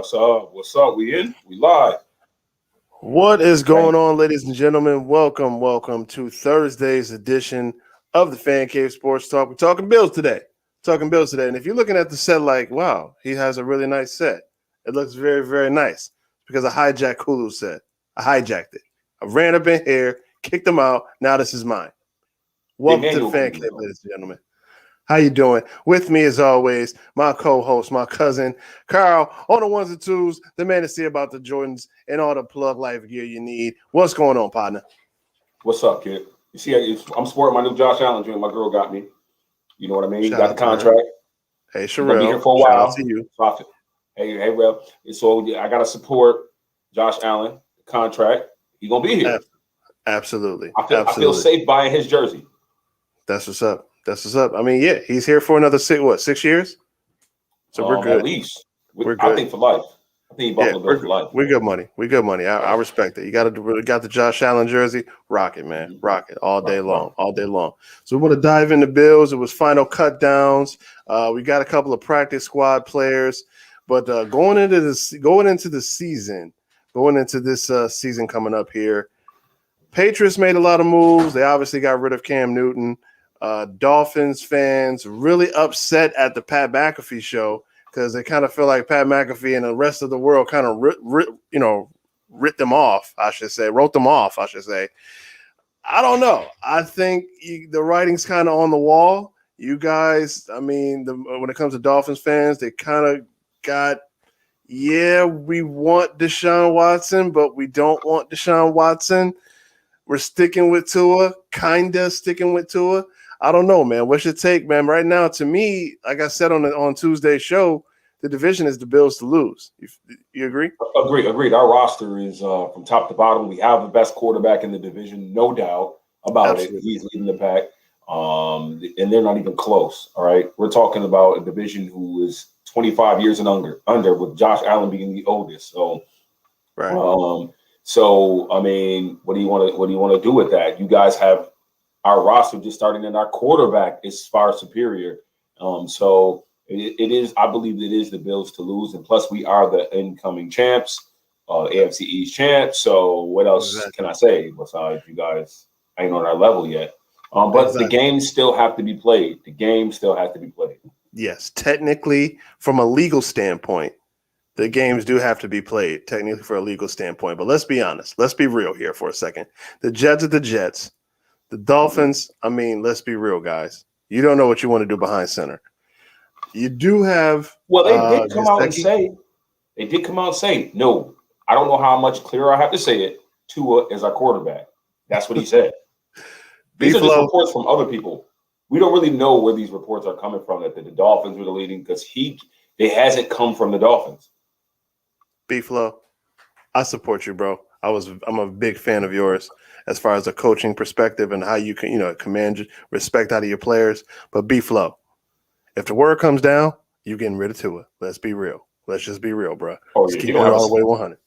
What's up? What's up? We in? We live. What is Right. going on, ladies and gentlemen? Welcome to Thursday's edition of the Fan Cave Sports Talk. We're talking Bills today. And if you're looking at the set like, wow, he has a really nice set. It looks very, very nice. Because I hijacked Hulu's set. I hijacked it. I ran up in here, kicked him out. Now this is mine. Welcome to the Fan Cave, ladies and gentlemen. How you doing? With me, as always, my co-host, my cousin, Carl, on the ones and twos, the man to see about the Jordans and all the plug life gear you need. What's going on, partner? What's up, kid? You see, I'm sporting my new Josh Allen joint. My girl got me. You know what I mean? Shout Got the out to her. contract. Hey, She's gonna be here Sherelle. for a Shout while. out to you. Hey, well, so yeah, I gotta support Josh Allen contract. He's gonna be here. Absolutely. I feel safe buying his jersey. That's what's up. I mean, yeah, he's here for another 6 years? So we're good. At least. We're good. I think for life. I think Buffalo Bills for life. We're good money. I respect it. You got the Josh Allen jersey. Rock it, man. Rock it all day long. So we want to dive into Bills. It was final cut downs. We got a couple of practice squad players, but going into this season coming up here, Patriots made a lot of moves. They obviously got rid of Cam Newton. Dolphins fans really upset at the Pat McAfee show because they kind of feel like Pat McAfee and the rest of the world kind of wrote them off, I should say. I don't know. I think the writing's kind of on the wall. You guys, I mean, when it comes to Dolphins fans, they kind of got, we want Deshaun Watson, but we don't want Deshaun Watson. We're sticking with Tua, sticking with Tua. I don't know, man. What's your take, man? Right now, to me, like I said on Tuesday's show, the division is the Bills to lose. You agree? Agreed. Our roster is from top to bottom. We have the best quarterback in the division, no doubt about it. He's leading the pack, and they're not even close. All right, we're talking about a division who is 25 years and under, with Josh Allen being the oldest. So, right. So I mean, what do you want to do with that? You guys have our roster just starting, and our quarterback is far superior. So it is. I believe it is the Bills to lose, and plus we are the incoming champs, AFC East champs. So what else can I say besides you guys ain't on our level yet? But the games still have to be played. Yes, technically, from a legal standpoint, the games do have to be played, technically, for a legal standpoint. But let's be honest. Let's be real here for a second. The Jets are the Jets. The Dolphins, I mean, let's be real, guys. You don't know what you want to do behind center. You do have. Well, they did come out and say, no, I don't know how much clearer I have to say it. Tua is our quarterback. That's what he said. These are just reports from other people. We don't really know where these reports are coming from, that the Dolphins were the leading, because it hasn't come from the Dolphins. B-Flow, I support you, bro. I'm a big fan of yours as far as a coaching perspective and how you can, command respect out of your players. But B-Flow, if the word comes down, you getting rid of Tua. Let's be real. Let's just be real, bro. Let's keep it all the way 100.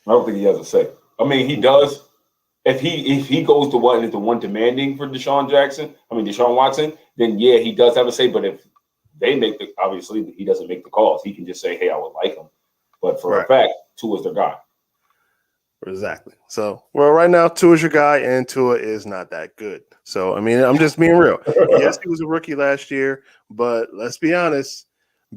I don't think he has a say. I mean, he does. If he goes to the one demanding for Deshaun Watson, then yeah, he does have a say. But if they obviously he doesn't make the calls. He can just say, hey, I would like him. But for a fact, Tua's their guy. Exactly. So, well, right now, Tua's your guy, and Tua is not that good. So, I mean, I'm just being real. Yes, he was a rookie last year, but let's be honest.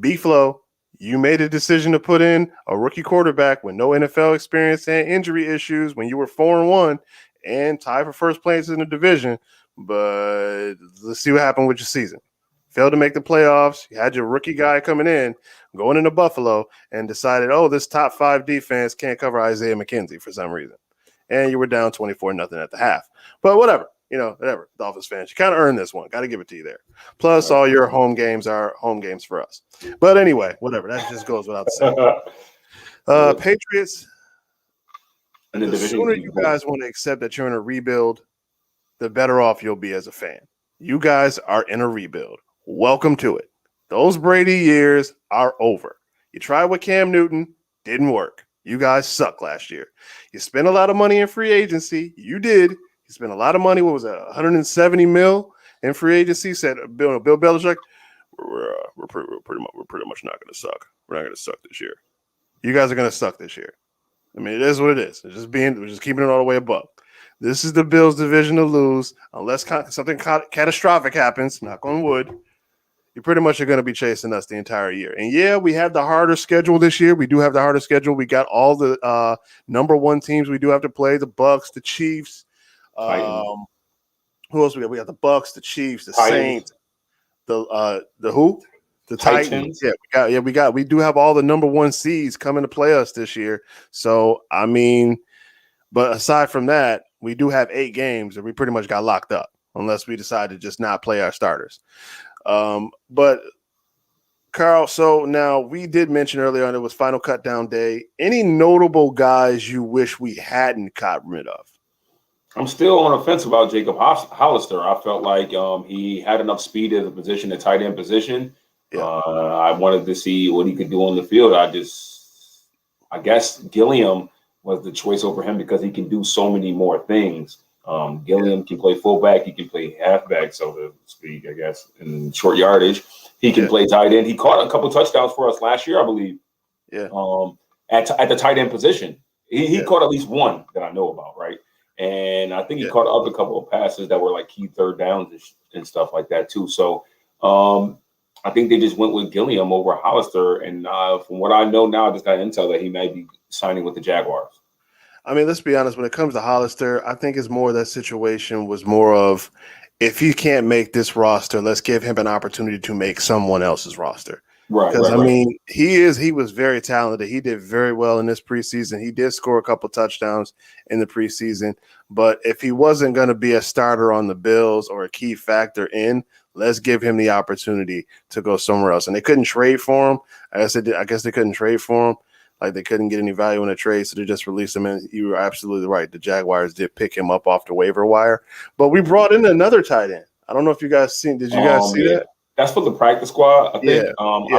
B-Flow, you made a decision to put in a rookie quarterback with no NFL experience and injury issues when you were 4-1 and tied for first place in the division. But let's see what happened with your season. Failed to make the playoffs. You had your rookie guy coming in, going into Buffalo, and decided, this top 5 defense can't cover Isaiah McKenzie for some reason. And you were down 24-0 at the half. But whatever. Whatever. Dolphins fans, you kind of earned this one. Got to give it to you there. Plus, all your home games are home games for us. But anyway, whatever. That just goes without saying. Patriots, the sooner you guys want to accept that you're in a rebuild, the better off you'll be as a fan. You guys are in a rebuild. Welcome to it. Those Brady years are over. You tried with Cam Newton, didn't work. You guys suck last year. You spent a lot of money in free agency. You did. You spent a lot of money. What was it? 170 mil in free agency. Said Bill Belichick, we're pretty much not going to suck. We're not going to suck this year. you guys are going to suck this year. I mean, it is what it is. We're just keeping it all the way above. This is the Bills' division to lose unless something catastrophic happens. Knock on wood. You pretty much are going to be chasing us the entire year. And yeah, we have the harder schedule this year. We do have the harder schedule. We got all the number one teams we do have to play: the Bucks, the Chiefs. Who else we got? We got the Bucks, the Chiefs, the Saints, the who? The Titans. We do have all the number one seeds coming to play us this year. So I mean, but aside from that, we do have 8 games that we pretty much got locked up unless we decide to just not play our starters. But Carl, so now we did mention earlier on it was final cut down day. Any notable guys you wish we hadn't got rid of? I'm still on the fence about Jacob Hollister. I felt like he had enough speed at the position, the tight end position. Yeah. I wanted to see what he could do on the field. I guess Gilliam was the choice over him because he can do so many more things. Gilliam can play fullback. He can play halfback, so to speak, I guess, in short yardage. He can play tight end. He caught a couple touchdowns for us last year, I believe. Yeah. At the tight end position. He caught at least one that I know about, right? And I think he caught up a couple of passes that were like key third downs and stuff like that too. So I think they just went with Gilliam over Hollister. And from what I know now, I just got intel that he may be signing with the Jaguars. I mean, let's be honest. When it comes to Hollister, I think it's more that situation was more of if he can't make this roster, let's give him an opportunity to make someone else's roster. Right. Because I mean, he was very talented. He did very well in this preseason. He did score a couple touchdowns in the preseason. But if he wasn't going to be a starter on the Bills or a key factor in, let's give him the opportunity to go somewhere else. And they couldn't trade for him. I guess they couldn't trade for him. Like they couldn't get any value in a trade, so they just released him. And you were absolutely right. The Jaguars did pick him up off the waiver wire. But we brought in another tight end. I don't know if you guys seen. Did you guys see that? That's for the practice squad, I think.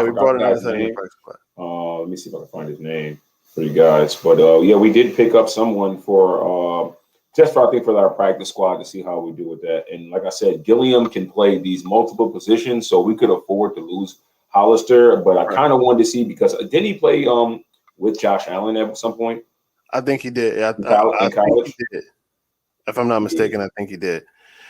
We brought in another tight end practice squad. Let me see if I can find his name for you guys. But we did pick up someone for our practice squad to see how we do with that. And like I said, Gilliam can play these multiple positions, so we could afford to lose Hollister. But I kind of wanted to see because didn't he play with Josh Allen at some point? I think he did. I think he did. If I'm not mistaken, I think he did.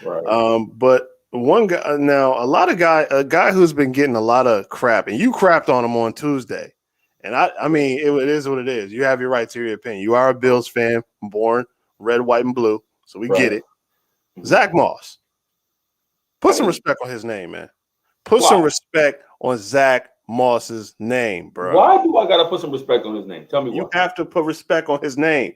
Right. But one guy now, a guy who's been getting a lot of crap, and you crapped on him on Tuesday. And I mean, it is what it is. You have your right to your opinion. You are a Bills fan, born red, white, and blue, so we get it. Zach Moss. Put some respect on his name, man. Put some respect on Zach Moss's name, bro. Why do I gotta put some respect on his name? Tell me why. You have to put respect on his name.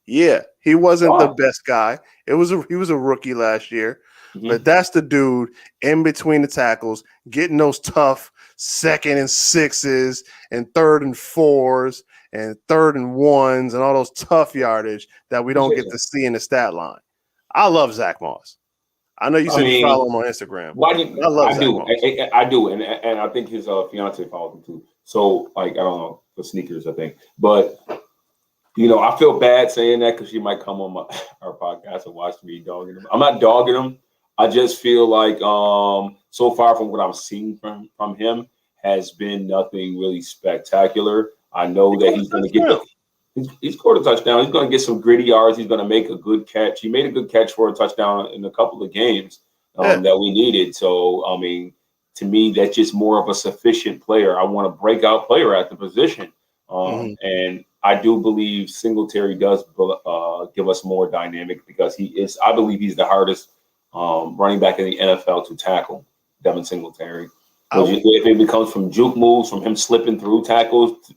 Yeah, he wasn't the best guy. He was a rookie last year. Mm-hmm. But that's the dude in between the tackles, getting those tough 2nd and 6s and 3rd and 4s and 3rd and 1s and all those tough yardage that we don't get to see in the stat line. I love Zach Moss. I know you said you follow him on Instagram. I do, and I think his fiance follows him too. So, like, I don't know, for sneakers, I think. But, I feel bad saying that because she might come on our podcast and watch me dogging him. I'm not dogging him. I just feel like so far from what I'm seeing from him has been nothing really spectacular. I know that he's going to get he scored a touchdown. He's going to get some gritty yards. He's going to make a good catch. He made a good catch for a touchdown in a couple of games that we needed. So, I mean, to me, that's just more of a sufficient player. I want a breakout player at the position. And I do believe Singletary does give us more dynamic because I believe he's the hardest running back in the NFL to tackle, Devin Singletary. If it becomes from juke moves, from him slipping through tackles,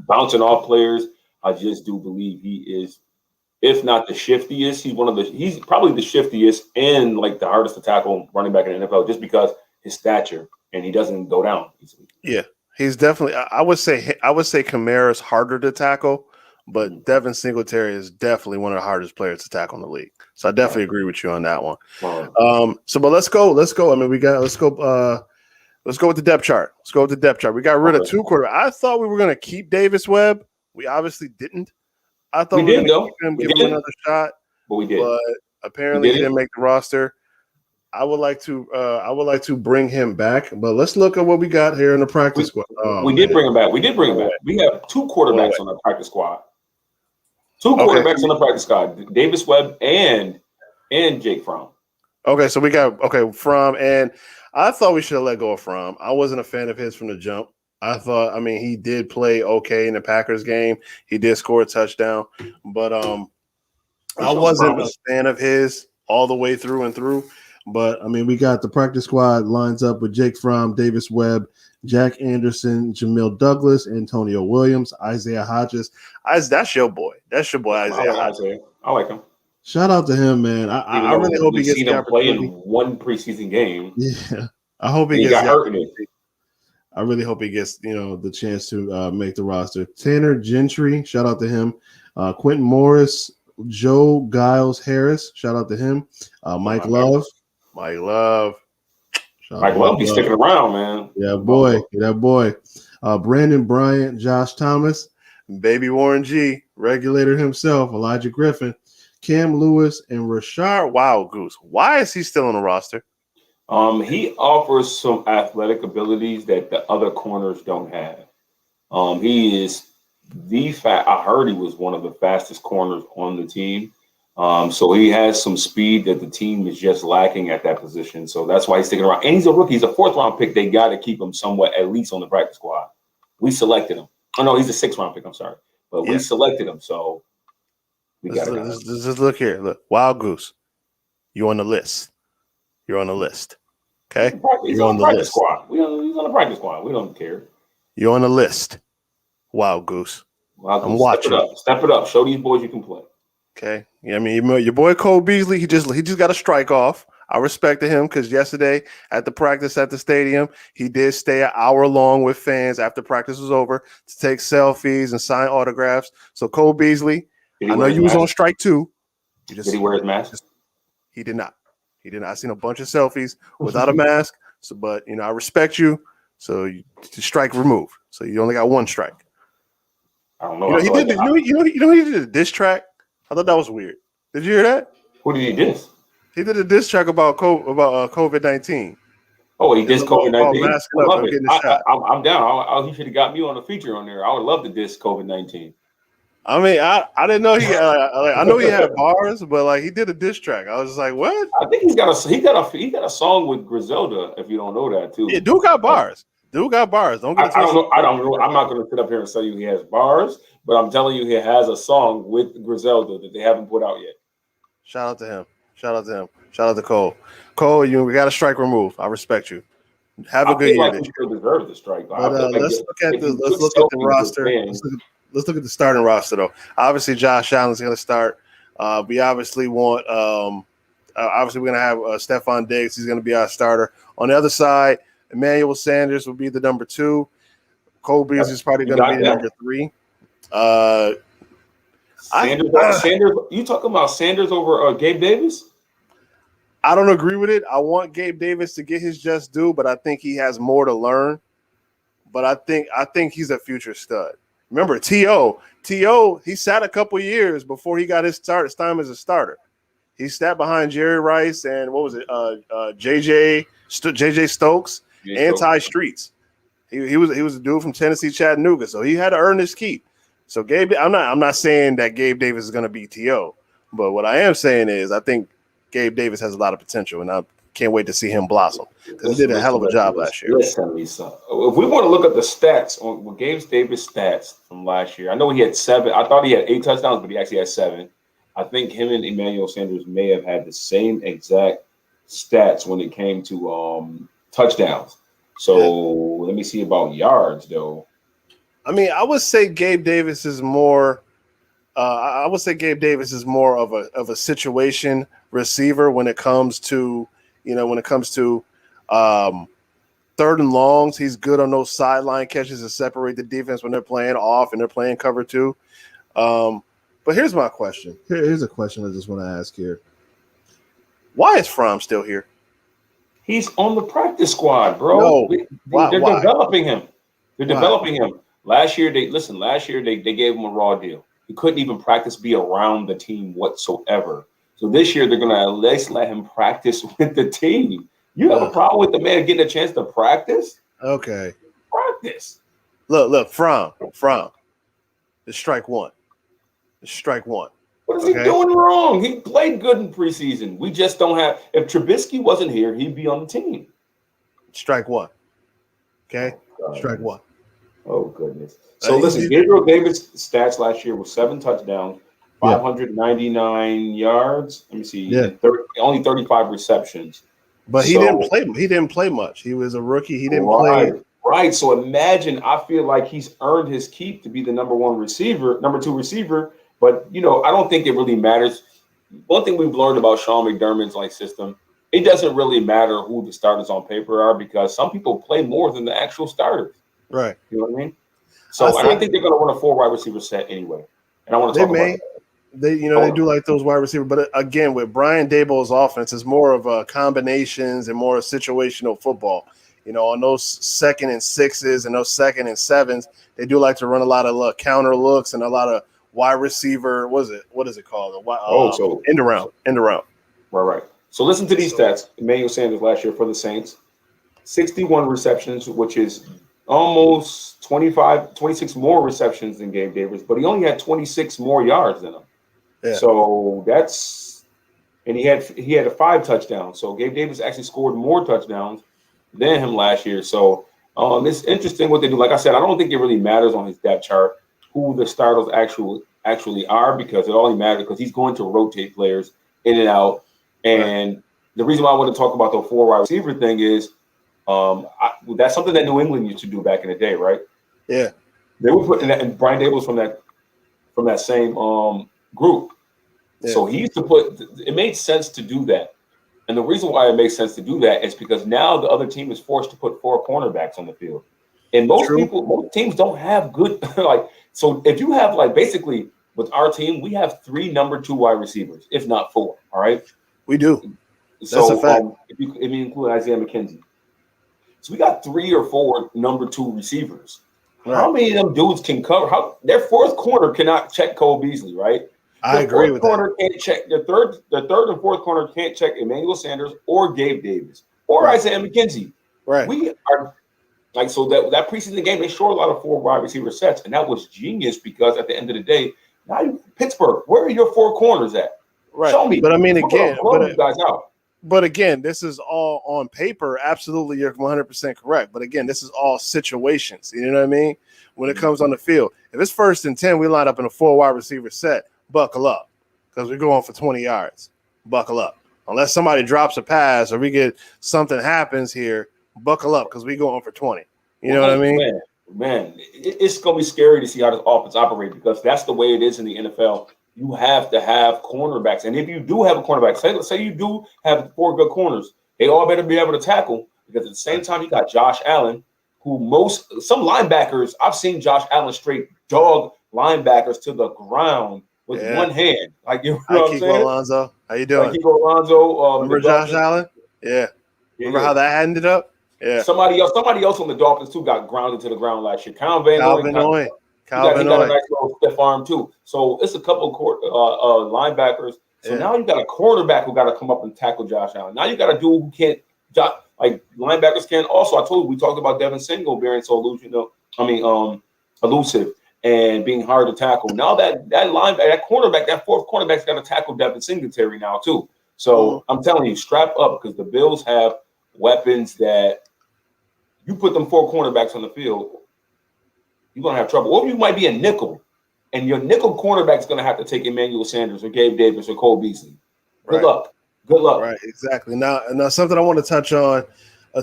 bouncing off players, I just do believe he is, if not the shiftiest, he's probably the shiftiest and like the hardest to tackle running back in the NFL just because his stature and he doesn't go down easily. Yeah, he's definitely. I would say Kamara's harder to tackle, but Devin Singletary is definitely one of the hardest players to tackle in the league. So I definitely agree with you on that one. But let's go. I mean, let's go with the depth chart. We got rid of 2 quarterbacks. I thought we were going to keep Davis Webb. We obviously didn't. I thought we were going to keep him, give him another shot. But we did. But apparently he didn't make the roster. I would like to bring him back, but let's look at what we got here in the practice squad. We did bring him back. We have 2 quarterbacks on the practice squad. 2 quarterbacks on the practice squad: Davis Webb and Jake Fromm. Okay, so we got Fromm, and I thought we should have let go of Fromm. I wasn't a fan of his from the jump. I mean, he did play okay in the Packers game. He did score a touchdown, but I wasn't a fan of his all the way through and through. But I mean, we got the practice squad lines up with Jake Fromm, Davis Webb, Jack Anderson, Jamil Douglas, Antonio Williams, Isaiah Hodges. That's your boy. That's your boy, Isaiah Hodges. I like him. Shout out to him, man. I really hope he gets the opportunity. Play in one preseason game. Yeah, I hope he gets hurt in it. I really hope he gets the chance to make the roster. Tanner Gentry, shout out to him. Quentin Morris, Joe Giles Harris, shout out to him. Mike Love. Mike Love be sticking around, man. Yeah, boy. That boy. Brandon Bryant, Josh Thomas, Baby Warren G, regulator himself, Elijah Griffin, Cam Lewis, and Rashard Wild Goose. Why is he still on the roster? He offers some athletic abilities that the other corners don't have. He is I heard he was one of the fastest corners on the team. So he has some speed that the team is just lacking at that position. So that's why he's sticking around. And he's a rookie. He's a 4th-round pick. They got to keep him somewhat, at least on the practice squad. We selected him. Oh, no, he's a 6th-round pick. I'm sorry. But we selected him. So we got to just look here. Look, Wild Goose. You're on the list. You're on the list. Okay? He's on the practice squad. He's on the practice squad. We don't care. You're on the list. Wild Goose. I'm watching. Step it up. Show these boys you can play. Okay. Yeah, I mean, your boy Cole Beasley, he just got a strike off. I respected him because yesterday at the practice at the stadium, he did stay an hour long with fans after practice was over to take selfies and sign autographs. So Cole Beasley, I know you was on strike too. Did he wear his mask? He did not. He did not. I seen a bunch of selfies without a mask. So, but I respect you. So strike removed. So you only got 1 strike. I don't know. He did. He did a diss track. I thought that was weird. Did you hear that? Who did he diss? He did a diss track about COVID-19. Oh, he dissed COVID-19. I'm down. He should have got me on a feature on there. I would love to diss COVID-19. I mean, I didn't know he. I know he had bars, but he did a diss track. I was just like, what? I think he got a song with Griselda. If you don't know that too. Yeah, dude got bars. Don't get I don't know. I'm not going to sit up here and tell you he has bars, but I'm telling you he has a song with Griselda that they haven't put out yet. Shout out to him. Shout out to Cole. Cole, we got a strike removed. I respect you. Have a good year. He still deserves the strike. But let's look at the roster. Let's look at the starting roster though. Obviously, Josh Allen's going to start. We obviously want. Obviously, we're going to have Stephon Diggs. He's going to be our starter. On the other side, Emmanuel Sanders will be the number 2. Cole Beasley is probably going to be the number 3. Sanders. You talking about Sanders over Gabe Davis? I don't agree with it. I want Gabe Davis to get his just due, but I think he has more to learn. But I think he's a future stud. Remember, T.O., he sat a couple years before he got his time as a starter. He sat behind Jerry Rice and what was it? J.J. Stokes, Ty Streets. He was a dude from Tennessee, Chattanooga, so he had to earn his keep. So I'm not saying that Gabe Davis is going to be T.O., but what I am saying is I think Gabe Davis has a lot of potential, and I can't wait to see him blossom because he did a hell of a job last year. Listen, Lisa. If we want to look at the stats on Gabe Davis' stats from last year, I know he had 7. I thought he had 8 touchdowns, but he actually had 7. I think him and Emmanuel Sanders may have had the same exact stats when it came to touchdowns. So let me see about yards, though. I mean, I would say Gabe Davis is more. I would say Gabe Davis is more of a situation receiver when it comes to 3rd and longs. He's good on those sideline catches to separate the defense when they're playing off and they're playing cover 2. But here's my question. Here's a question I just want to ask here. Why is Fromm still here? He's on the practice squad, bro. No. They're developing him. They're developing him. Last year they gave him a raw deal. He couldn't even practice, be around the team whatsoever. So this year they're going to at least let him practice with the team. You have a problem with the man getting a chance to practice? Okay. Practice. Look, from. It's strike one. It's strike one. What is he doing wrong? He played good in preseason. We just don't have. If Trubisky wasn't here, he'd be on the team. Strike one. Okay? Strike one. Oh, goodness. So listen, Gabriel Davis' stats last year was 7 touchdowns, 599 yards. Let me see. Yeah. Only 35 receptions. But he didn't play. He didn't play much. He was a rookie. He didn't play. Right. So imagine, I feel like he's earned his keep to be the number 2 receiver. But, I don't think it really matters. One thing we've learned about Sean McDermott's system, it doesn't really matter who the starters on paper are because some people play more than the actual starters. Right. You know what I mean? So I think they're going to run a 4 wide receiver set anyway. And I want to talk about that. They do like those wide receivers, but again, with Brian Daboll's offense, it's more of combinations and more situational football. On those 2nd and 6s and those 2nd and 7s, they do like to run a lot of counter looks and a lot of wide receiver. What is it called? End around. Right. So listen to these stats. Emmanuel Sanders last year for the Saints, 61 receptions, which is almost 26 more receptions than Gabe Davis, but he only had 26 more yards than him. Yeah. So and he had a 5 touchdowns. So Gabe Davis actually scored more touchdowns than him last year. So it's interesting what they do. Like I said, I don't think it really matters on his depth chart who the starters actually are because it only matters because he's going to rotate players in and out. And the reason why I want to talk about the 4 wide receiver thing is that's something that New England used to do back in the day, right? Yeah. They were putting that, and Brian Daboll from that same group. Yeah. So he used to it made sense to do that. And the reason why it makes sense to do that is because now the other team is forced to put 4 cornerbacks on the field. And most teams don't have good, so if you have basically with our team, we have 3 number 2 wide receivers, if not 4. All right. We do. So that's a fact. If you include Isaiah McKenzie. So we got 3 or 4 number 2 receivers. Right. How many of them dudes can cover? Their 4th corner cannot check Cole Beasley, right? I agree with that. Can't check the third and 4th corner can't check Emmanuel Sanders or Gabe Davis or Isaiah McKenzie. Right. We are so that preseason game they showed a lot of 4 wide receiver sets, and that was genius because at the end of the day, now Pittsburgh, where are your 4 corners at? Right. Show me. But I mean, again, you guys out. But again, this is all on paper. Absolutely, you're 100% correct. But again, this is all situations. You know what I mean? When it comes on the field, if it's 1st and 10, we line up in a 4 wide receiver set. Buckle up because we're going for 20 yards. Buckle up. Unless somebody drops a pass or we get something happens here, buckle up because we going for 20. You know what I mean? Man, it's going to be scary to see how this offense operates because that's the way it is in the NFL. You have to have cornerbacks. And if you do have a cornerback, say you do have 4 good corners, they all better be able to tackle because at the same time, you got Josh Allen, who some linebackers, I've seen Josh Allen straight dog linebackers to the ground with one hand. You know what I'm saying? Alonzo. How you doing? Kiko Alonzo. Remember Josh Allen? Yeah. Remember how that ended up? Yeah. Somebody else on the Dolphins too got grounded to the ground last year. Calvin Noy. He got a nice little stiff arm too. So it's a couple of linebackers. So now you got a quarterback who got to come up and tackle Josh Allen. Now you got a dude who can't linebackers can. Also, I told you we talked about Devin Single being so elusive and being hard to tackle. Now that cornerback, that 4th cornerback's got to tackle Devin Singletary now too. So I'm telling you, strap up because the Bills have weapons that you put them 4 cornerbacks on the field, you're going to have trouble. Or you might be a nickel, and your nickel cornerback is going to have to take Emmanuel Sanders or Gabe Davis or Cole Beasley. Good luck. Right, exactly. Now something I want to touch on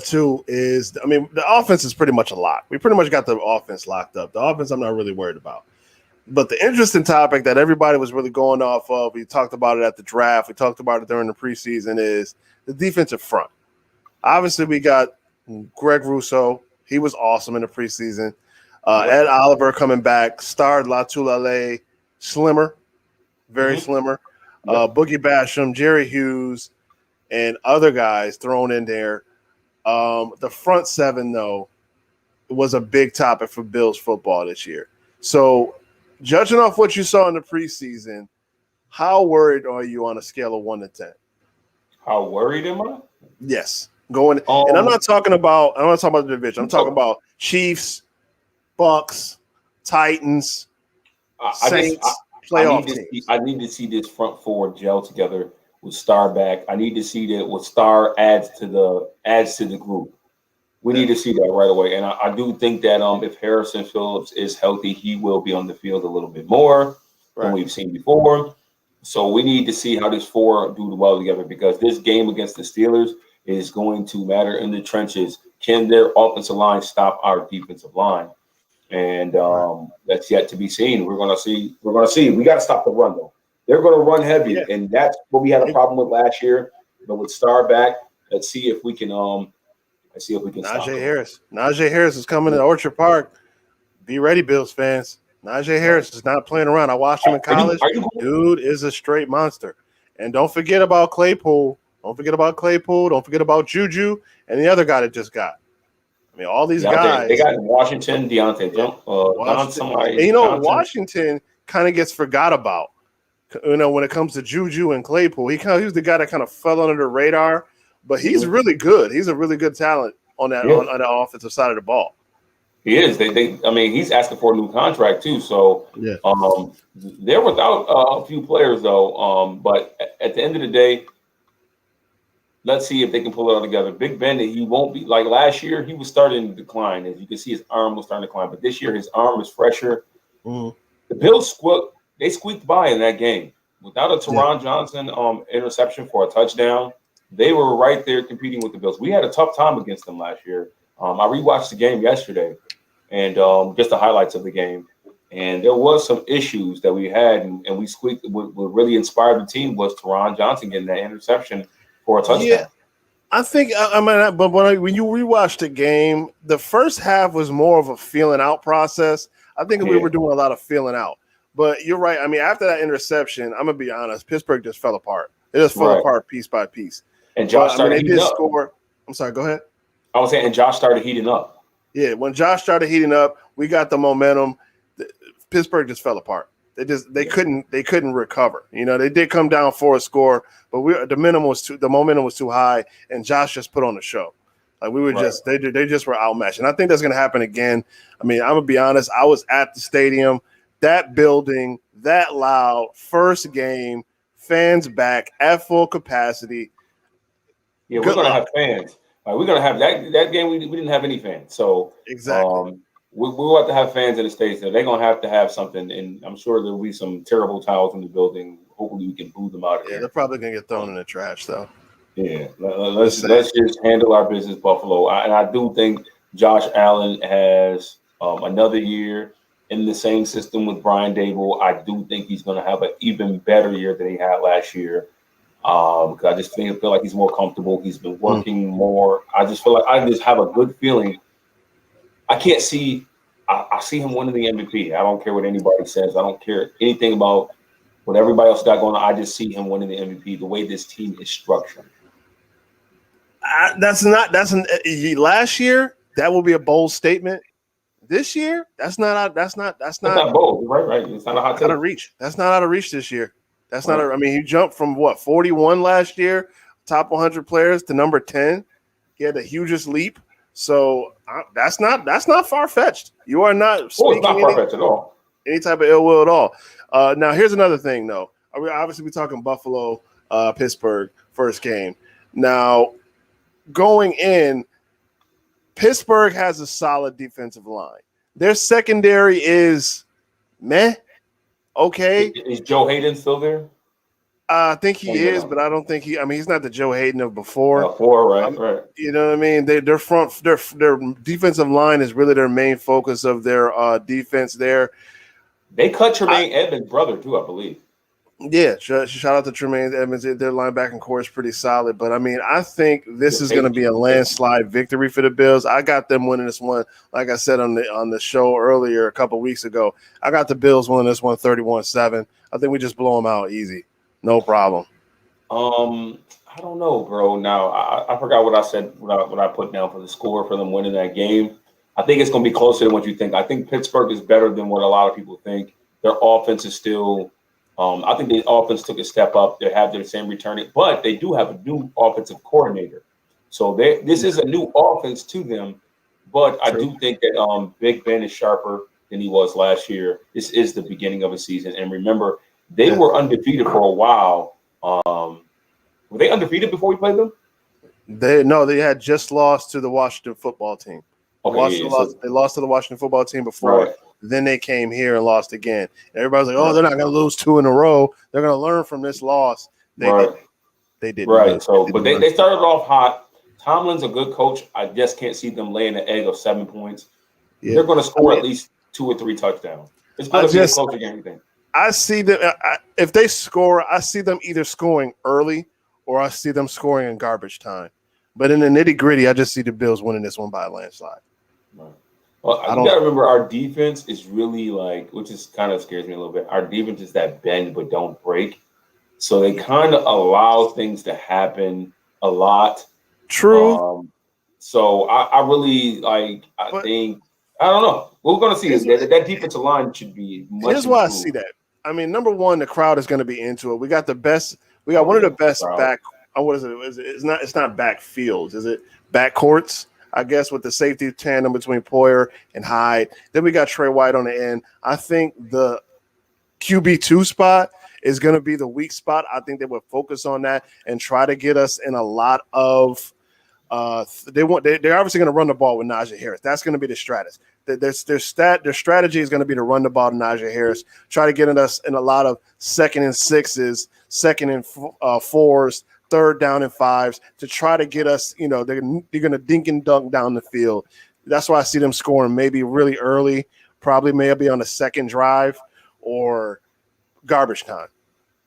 too is, the offense is pretty much a lock. We pretty much got the offense locked up. The offense I'm not really worried about. But the interesting topic that everybody was really going off of, we talked about it at the draft, we talked about it during the preseason, is the defensive front. Obviously, we got Greg Rousseau. He was awesome in the preseason. Ed Oliver coming back. Starred Latulale, slimmer, very slimmer. Boogie Basham, Jerry Hughes, and other guys thrown in there. The front 7, though, was a big topic for Bills football this year. So, judging off what you saw in the preseason, How worried are you on a scale of 1 to 10? How worried am I? Yes, going. And I'm not talking about the division. I'm talking about Chiefs, Bucks, Titans, Saints, playoff teams. I need to see this front four gel together with Star back. I need to see that what Star adds to the group. We need to see that right away. And I do think that if Harrison Phillips is healthy, he will be on the field a little bit more than we've seen before. So we need to see how this four do well together, because this game against the Steelers is going to matter in the trenches. Can their offensive line stop our defensive line? And that's yet to be seen. We're going to see. We got to stop the run, though. They're going to run heavy, and that's what we had a problem with last year. But with Star back, let's see if we can. Najee Harris. Najee Harris is coming to Orchard Park. Be ready, Bills fans. Najee Harris is not playing around. I watched him in college. Dude is a straight monster. And don't forget about Claypool. Don't forget about Juju and the other guy that just got. I mean, all these guys. They got Washington, Deontay. Washington kind of gets forgot about. When it comes to Juju and Claypool, he was the guy that kind of fell under the radar, but he's really good. He's a really good talent on that on the offensive side of the ball. He is. He's asking for a new contract too. So they're without a few players though. But at the end of the day, let's see if they can pull it all together. Big Ben, he won't be like last year. He was starting to decline. As you can see, his arm was starting to decline. But this year, his arm is fresher. Mm-hmm. The Bills squeaked by in that game without a Teron Johnson interception for a touchdown. They were right there competing with the Bills. We had a tough time against them last year. I rewatched the game yesterday, and just the highlights of the game. And there was some issues that we had, and we squeaked. What really inspired the team was Teron Johnson getting that interception for a touchdown. Yeah, I think. But when you rewatch the game, the first half was more of a feeling out process. I think we were doing a lot of feeling out. But you're right. I mean, after that interception, I'm gonna be honest. Pittsburgh just fell apart. It just fell apart piece by piece. And Josh started heating up. I'm sorry. Go ahead. I was saying, and Josh started heating up. Yeah, when Josh started heating up, we got the momentum. Pittsburgh just fell apart. They couldn't recover. They did come down for a score, but the momentum was too high, and Josh just put on the show. Like we were they just were outmatched, and I think that's going to happen again. I mean, I'm gonna be honest. I was at the stadium, that building, that loud, first game, fans back at full capacity. Yeah, we're gonna have fans. We're gonna have that game. We didn't have any fans, so exactly. We'll have to have fans in the States. They're going to have something, and I'm sure there'll be some terrible towels in the building. Hopefully, we can boo them out of here. They're probably going to get thrown in the trash, though. Yeah, let's just handle our business, Buffalo. And I do think Josh Allen has another year in the same system with Brian Dable. I do think he's going to have an even better year than he had last year. Because I just feel like he's more comfortable. He's been working more. I just feel like I just have a good feeling. I can't see. I see him winning the MVP. I don't care what anybody says. I don't care anything about what everybody else got going on. I just see him winning the MVP. The way this team is structured. Last year that will be a bold statement. This year, that's not bold. Right. It's not a hot take. Out of reach. That's not out of reach this year. That's not. I mean, he jumped from 41 last year, top 100 players, to number 10. He had the hugest leap. So that's not far fetched. You are not speaking it's not far fetched at all. Any type of ill will at all. Now here's another thing, though. Obviously, we're talking Buffalo, Pittsburgh first game. Now going in, Pittsburgh has a solid defensive line. Their secondary is meh. Okay. Is Joe Hayden still there? I think he is, but I don't think he's not the Joe Hayden of before. Right. You know what I mean? Their defensive line is really their main focus of their defense there. They cut Tremaine Edmonds' brother too, I believe. Yeah, shout out to Tremaine Edmonds. Their linebacking core is pretty solid, but I mean, I think this is going to be a landslide victory for the Bills. I got them winning this one, like I said on the show earlier a couple weeks ago. I got the Bills winning this one 31-7. I think we just blow them out easy. No problem. I don't know, bro. Now I forgot what I said, what I put down for the score for them winning that game. I think it's going to be closer than what you think. I think Pittsburgh is better than what a lot of people think. Their offense is still I think the offense took a step up. They have their same returning, but they do have a new offensive coordinator. So this is a new offense to them. But I True. do think that Big Ben is sharper than he was last year. This is the beginning of a season. And remember, they were undefeated for a while. Were they undefeated before we played them? They had just lost to the Washington football team. Okay, They lost to the Washington football team before. Right. Then they came here and lost again. And everybody's like, "Oh, they're not going to lose 2 in a row. They're going to learn from this loss." They didn't. Right. So, but they started off hot. Tomlin's a good coach. I just can't see them laying an egg of 7 points. Yeah. They're going to score at least 2 or 3 touchdowns. It's going to be a closer game. I see them if they score. I see them either scoring early or I see them scoring in garbage time. But in the nitty gritty, I just see the Bills winning this one by a landslide. Right. Well, you got to remember our defense is really which is kind of scares me a little bit. Our defense is that bend but don't break. So they kind of allow things to happen a lot. True. So I really think I don't know. We're going to see that defensive line should be much. Here's why I see that. I mean, number one, the crowd is going to be into it. We got the best. We got one of the best back. What is it? It's not backfields. Is it backcourts? I guess with the safety tandem between Poyer and Hyde. Then we got Trey White on the end. I think the QB2 spot is going to be the weak spot. I think they would focus on that and try to get us in a lot of. They're obviously going to run the ball with Najee Harris. That's going to be the strategy. Their strategy is going to be to run the ball to Najee Harris. Try to get us in a lot of 2nd and 6s, 2nd and 4s. 3rd down and 5s to try to get us, they're going to dink and dunk down the field. That's why I see them scoring maybe really early, probably maybe on the 2nd drive or garbage time.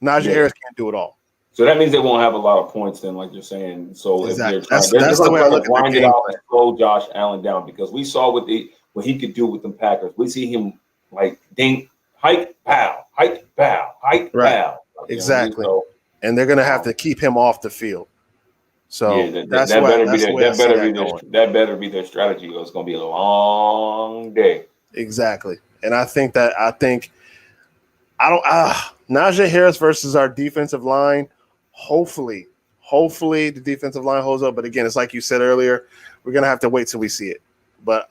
Najee Harris can't do it all. So that means they won't have a lot of points then, like you're saying. So exactly. If they're going to grind it out and slow Josh Allen down, because we saw what he could do with the Packers. We see him dink, hike, pow, hike, pow, hike, pow. Exactly. And they're going to have to keep him off the field. So that better be their strategy. It's going to be a long day. Exactly. And Najee Harris versus our defensive line. Hopefully the defensive line holds up. But again, it's like you said earlier, we're going to have to wait till we see it. But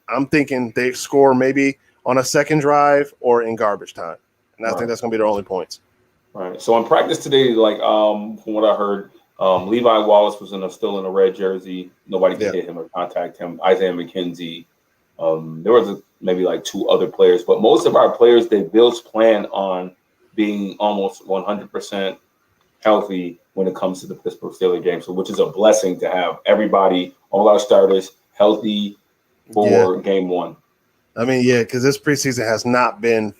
I'm thinking they score maybe on a 2nd drive or in garbage time. And I think that's going to be their only points. Right. So in practice today, from what I heard, Levi Wallace was still in a red jersey. Nobody could hit him or contact him. Isaiah McKenzie. There was maybe 2 other players, but most of our players, the Bills plan on being almost 100% healthy when it comes to the Pittsburgh Steelers game. So, which is a blessing to have everybody, all our starters, healthy for game 1. I mean, because this preseason has not been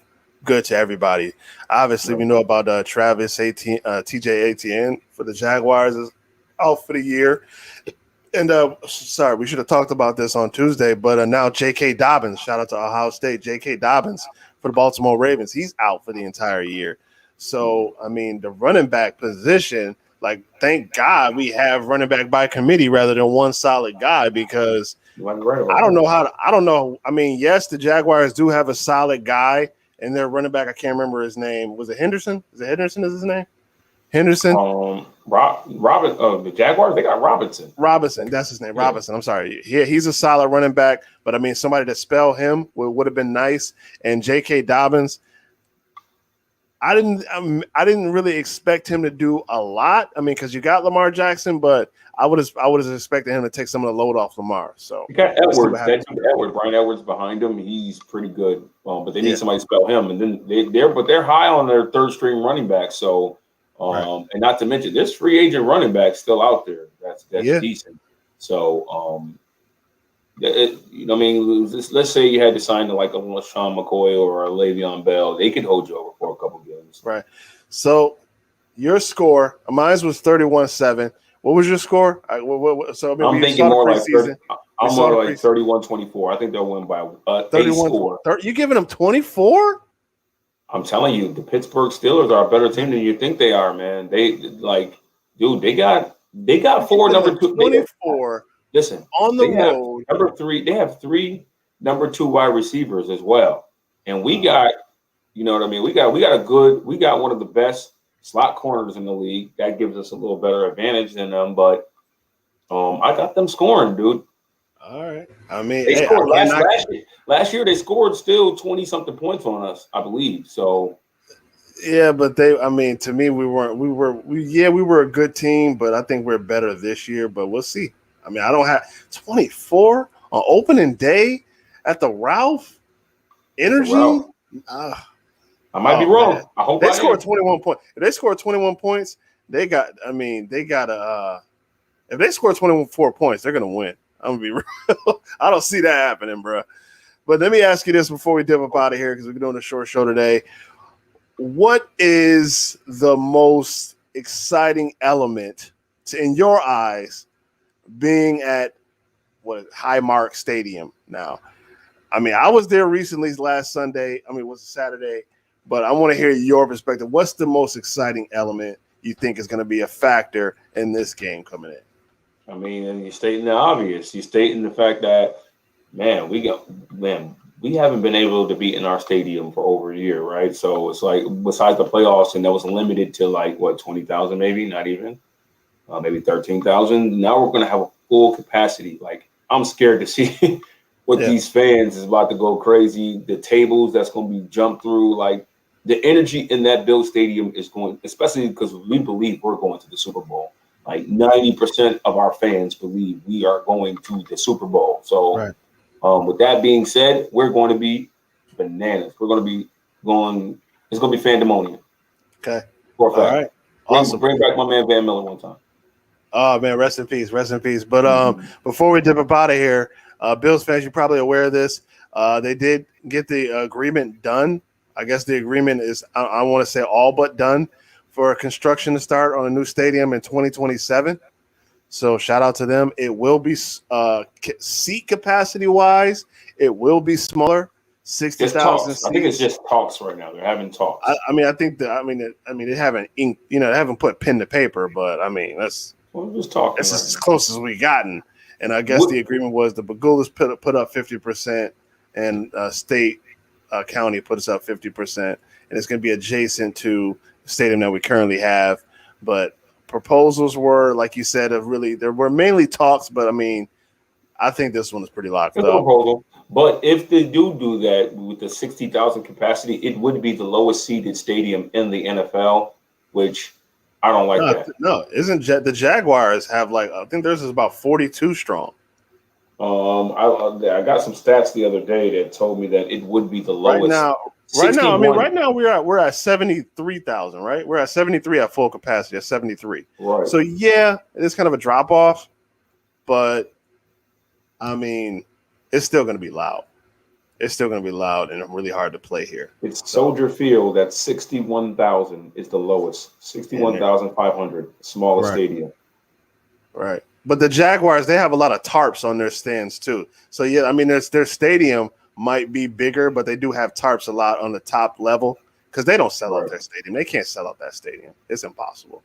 good to everybody. Obviously, we know about Travis TJ Etienne for the Jaguars is out for the year. And sorry, we should have talked about this on Tuesday, but now J.K. Dobbins, shout out to Ohio State, J.K. Dobbins for the Baltimore Ravens, he's out for the entire year. So, I mean, the running back position, thank God we have running back by committee rather than one solid guy, because I don't know. I mean, yes, the Jaguars do have a solid guy. And their running back, I can't remember his name. Was it Henderson? Is it Henderson? Is his name? Henderson? The Jaguars, they got Robinson. Robinson, that's his name. Yeah. Robinson. I'm sorry. He's a solid running back, but I mean, somebody to spell him would have been nice. And J.K. Dobbins, I didn't really expect him to do a lot. I mean, because you got Lamar Jackson, but I would have expected him to take some of the load off Lamar. So you got Edwards, Brian Edwards behind him. He's pretty good, but they need somebody to spell him. And then they're high on their 3rd string running back. So, and not to mention, there's free agent running backs still out there. That's decent. So, let's say you had to sign to a LaShawn McCoy or a Le'Veon Bell, they could hold you over for a couple games. Right. So your score, mine was 31-7. What was your score? I'm thinking more like 31-24. I think they'll win by 31 score. You giving them 24? I'm telling you, the Pittsburgh Steelers are a better team than you think they are, man. They got 4 number 2. 24. Listen, on the road. Number 3, they have 3 number 2 wide receivers as well. And we got You know what I mean? We got one of the best slot corners in the league. That gives us a little better advantage than them. But I got them scoring, dude. All right. I mean, They hey, scored last year. They scored still 20-something points on us, I believe. So yeah, but to me, we were a good team, but I think we're better this year. But we'll see. I mean, I don't have 24 on opening day at the Ralph Energy. I might be wrong. Man. I hope they scored 21 points. If they scored 21 points, they got if they score 24 points, they're gonna win. I'm gonna be real. I don't see that happening, bro. But let me ask you this before we dip up out of here, because we're doing a short show today. What is the most exciting element in your eyes being at Highmark Stadium now? I mean, I was there recently last Sunday. I mean, it was a Saturday, but I want to hear your perspective. What's the most exciting element you think is going to be a factor in this game coming in? I mean, you're stating the obvious. You're stating the fact that, we haven't been able to be in our stadium for over a year, right? So it's like, besides the playoffs, and that was limited to 20,000, maybe, not even, maybe 13,000. Now we're going to have a full capacity. Like, I'm scared to see what these fans is about to go crazy. The tables that's going to be jumped through, like the energy in that Bill Stadium is going, especially because we believe we're going to the Super Bowl. Like 90% of our fans believe we are going to the Super Bowl. So, right. With that being said, we're going to be bananas. We're going to be going. It's going to be fandemonium. Okay. For a fact. All right. Awesome. Bring back my man Van Miller one time. Oh man, rest in peace. But before we dip up out of here, Bills fans, you're probably aware of this. They did get the agreement done. I guess the agreement is, I want to say, all but done for construction to start on a new stadium in 2027. So shout out to them. It will be seat capacity wise, it will be smaller. 60,000. I think it's just talks right now. They're having talks. They haven't inked, they haven't put pen to paper, but I mean, that's just talking. That's as close as we gotten. And I guess the agreement was the Bagulas put up 50%, and state county put us up 50%, and it's going to be adjacent to the stadium that we currently have. But proposals were, like you said, there were mainly talks, but I mean, I think this one is pretty locked up. Proposal. But if they do that with the 60,000 capacity, it would be the lowest seated stadium in the NFL, which I don't like that. No, the Jaguars have I think theirs is about 42 strong. I got some stats the other day that told me that it would be the lowest. Right now we're at 73,000, right? We're at 73 at full capacity, at 73. Right. So yeah, it's kind of a drop off, but I mean, it's still going to be loud. It's still going to be loud and really hard to play here. It's Soldier Field at 61,000 is the lowest. 61,500, smallest stadium. Right. But the Jaguars, they have a lot of tarps on their stands too. So yeah, I mean, their stadium might be bigger, but they do have tarps a lot on the top level because they don't sell out their stadium. They can't sell out that stadium. It's impossible.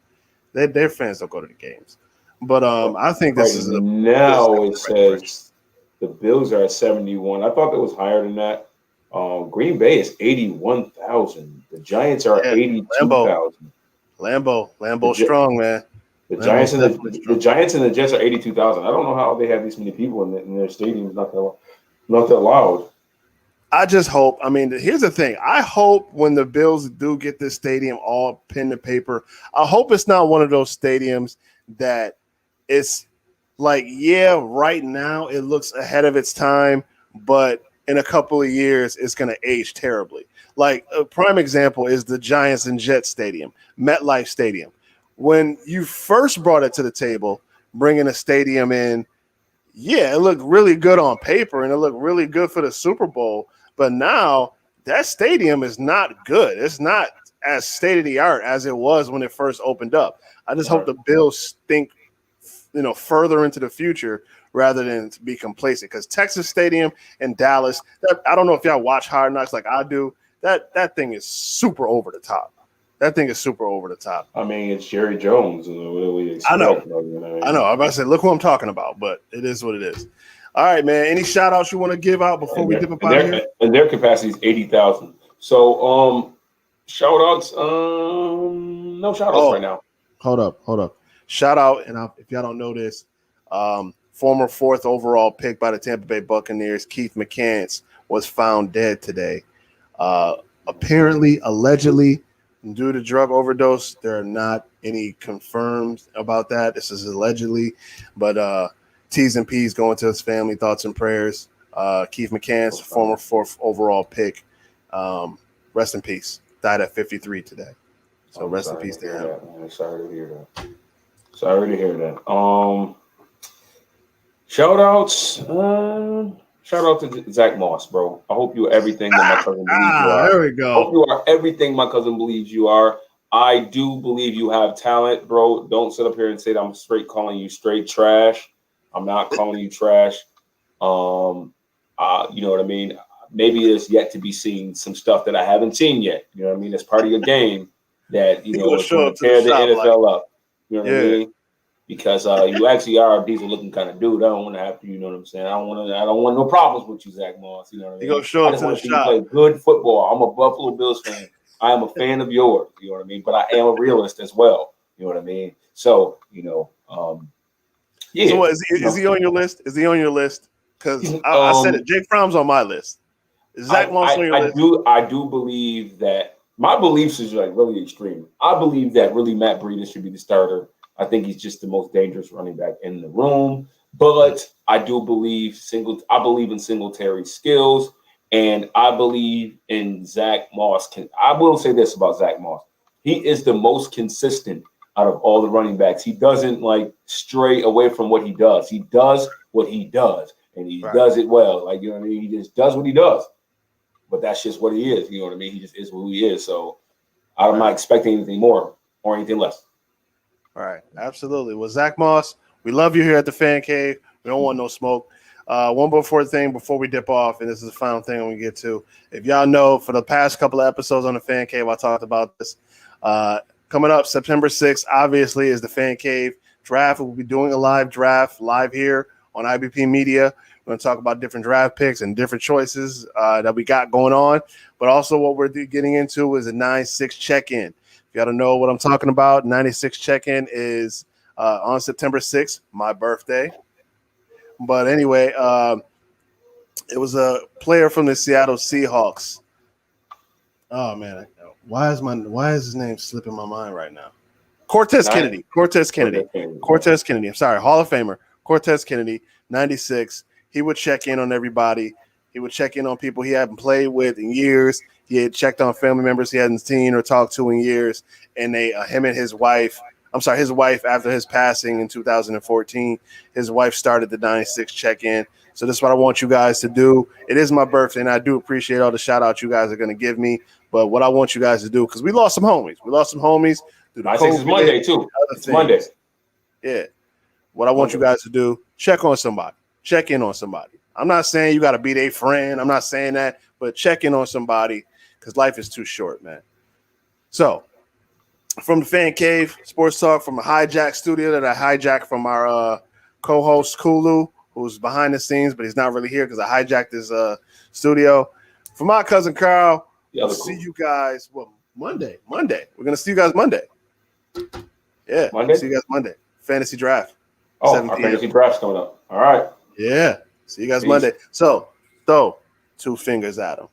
Their fans don't go to the games. But I think this is it says the Bills are at 71. I thought that was higher than that. Green Bay is 81,000. The Giants are 82,000. Lambeau strong, man. The Giants and the Jets are 82,000. I don't know how they have this many people in their stadiums. Not that loud. I just hope. I mean, here's the thing. I hope when the Bills do get this stadium all pen to paper, I hope it's not one of those stadiums that it's right now it looks ahead of its time, but in a couple of years it's going to age terribly. Like a prime example is the Giants and Jets Stadium, MetLife Stadium. When you first brought it to the table, bringing a stadium in, yeah, it looked really good on paper and it looked really good for the Super Bowl. But now that stadium is not good. It's not as state of the art as it was when it first opened up. I just hope the Bills think, further into the future rather than to be complacent. Because Texas Stadium and Dallas, I don't know if y'all watch Hard Knocks like I do. That thing is super over the top. That thing is super over the top. I mean, it's Jerry Jones. I know. I'm about to say, look who I'm talking about, but it is what it is. All right, man. Any shout outs you want to give out before we dip up out of here? And their capacity is 80,000. So shout outs. No shout outs right now. Hold up. Shout out, and if y'all don't know this, former 4th overall pick by the Tampa Bay Buccaneers, Keith McCants, was found dead today. Apparently, allegedly, due to drug overdose. There are not any confirmed about that. This is allegedly, but T's and P's going to his family. Thoughts and prayers. Keith McCants, former 4th overall pick. Rest in peace. Died at 53 today. So rest in peace to him. I'm sorry to hear that. Sorry to hear that. Shout outs. Shout out to Zach Moss, bro. I hope you are everything that my cousin believes you are. There we go. I hope you are everything my cousin believes you are. I do believe you have talent, bro. Don't sit up here and say that I'm straight calling you straight trash. I'm not calling you trash. You know what I mean? Maybe there's yet to be seen some stuff that I haven't seen yet. You know what I mean? It's part of your game that, you know, is going to tear the NFL up. You know what I mean? Because you actually are a decent looking kind of dude. I don't want to have to, you know what I'm saying? I don't want no problems with you, Zach Moss. You know what I mean? You go show I just want to see you play good football. I'm a Buffalo Bills fan. I am a fan of yours. You know what I mean? But I am a realist as well. You know what I mean? So, you know, yeah. So what, is he on your list? Is he on your list? Because I said it. Jake Fromm's on my list. Is Zach Moss on your list? I do believe that my beliefs is like really extreme. I believe that really Matt Breida should be the starter. I think he's just the most dangerous running back in the room. But I do believe in Singletary's skills, and I believe in Zach Moss. I will say this about Zach Moss. He is the most consistent out of all the running backs. He doesn't like stray away from what he does. He does what he does, and he does it well. Like, you know what I mean? He just does what he does. But that's just what he is. You know what I mean? He just is who he is. So I'm not expecting anything more or anything less. All right. Absolutely. Well, Zach Moss, we love you here at the Fan Cave. We don't want no smoke. One before we dip off, and this is the final thing we get to. If y'all know, for the past couple of episodes on the Fan Cave, I talked about this. Coming up September 6th, obviously, is the Fan Cave draft. We'll be doing a live draft live here on IBP Media. We're going to talk about different draft picks and different choices that we got going on. But also what we're getting into is a 9-6 check-in. If you got to know what I'm talking about, 96 check-in is on September 6th, my birthday. But anyway, it was a player from the Seattle Seahawks. Oh, man. Why is his name slipping my mind right now? Cortez Kennedy. I'm sorry. Hall of Famer. Cortez Kennedy, 96. He would check in on everybody. He would check in on people he hadn't played with in years. He had checked on family members he hadn't seen or talked to in years. And him and his wife, after his passing in 2014, his wife started the 96 check-in. So this is what I want you guys to do. It is my birthday, and I do appreciate all the shout-outs you guys are going to give me. But what I want you guys to do, because we lost some homies. Through the 96 is Monday, too. It's Monday. Yeah. What I want you guys to do, check on somebody. Check in on somebody. I'm not saying you got to be their friend. I'm not saying that. But check in on somebody because life is too short, man. So, from the Fan Cave, Sports Talk, from a hijack studio that I hijacked from our co-host, Kulu, who's behind the scenes, but he's not really here because I hijacked his studio. For my cousin Carl, we'll see you guys, Monday. We're going to see you guys Monday. Yeah, Monday? See you guys Monday. Fantasy Draft. Oh, our fantasy draft's coming up. All right. Yeah. See you guys Monday. So, throw 2 fingers at him.